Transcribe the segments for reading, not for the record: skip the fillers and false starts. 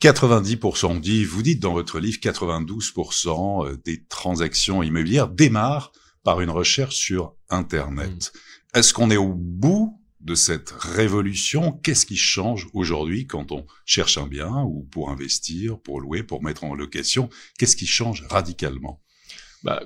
90%, vous dites dans votre livre, 92% des transactions immobilières démarrent par une recherche sur Internet. Est-ce qu'on est au bout de cette révolution? Qu'est-ce qui change aujourd'hui quand on cherche un bien ou pour investir, pour louer, pour mettre en location? Qu'est-ce qui change radicalement?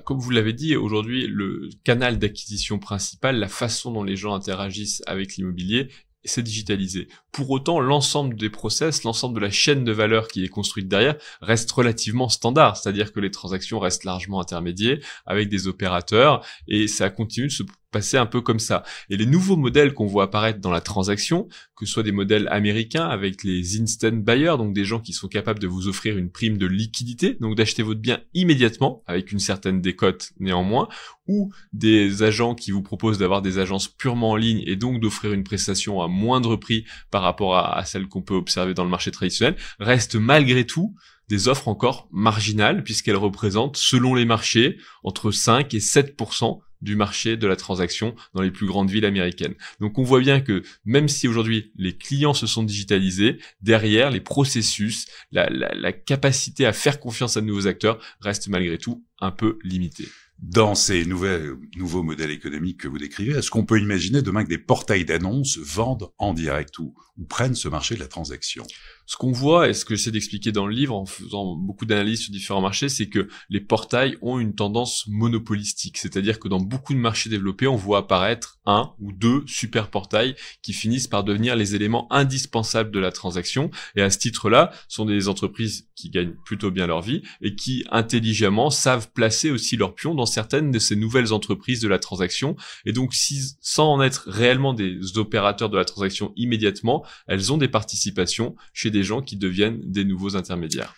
Comme vous l'avez dit, aujourd'hui, le canal d'acquisition principal, la façon dont les gens interagissent avec l'immobilier, c'est digitalisé. Pour autant, l'ensemble des process, l'ensemble de la chaîne de valeur qui est construite derrière reste relativement standard, c'est-à-dire que les transactions restent largement intermédiées avec des opérateurs et ça continue de se passer un peu comme ça. Et les nouveaux modèles qu'on voit apparaître dans la transaction, que ce soit des modèles américains avec les instant buyers, donc des gens qui sont capables de vous offrir une prime de liquidité, donc d'acheter votre bien immédiatement avec une certaine décote néanmoins, ou des agents qui vous proposent d'avoir des agences purement en ligne et donc d'offrir une prestation à moindre prix par rapport à celle qu'on peut observer dans le marché traditionnel, restent malgré tout des offres encore marginales puisqu'elles représentent, selon les marchés, entre 5 et 7% du marché de la transaction dans les plus grandes villes américaines. Donc on voit bien que même si aujourd'hui les clients se sont digitalisés, derrière les processus, la capacité à faire confiance à de nouveaux acteurs reste malgré tout un peu limitée. Dans ces nouveaux modèles économiques que vous décrivez, est-ce qu'on peut imaginer demain que des portails d'annonces vendent en direct ou prennent ce marché de la transaction? Ce qu'on voit, et ce que j'essaie d'expliquer dans le livre en faisant beaucoup d'analyses sur différents marchés, c'est que les portails ont une tendance monopolistique. C'est-à-dire que dans beaucoup de marchés développés, on voit apparaître un ou deux super portails qui finissent par devenir les éléments indispensables de la transaction. Et à ce titre-là, ce sont des entreprises qui gagnent plutôt bien leur vie et qui intelligemment savent placer aussi leurs pions dans certaines de ces nouvelles entreprises de la transaction. Et donc, sans en être réellement des opérateurs de la transaction immédiatement, elles ont des participations chez des gens qui deviennent des nouveaux intermédiaires.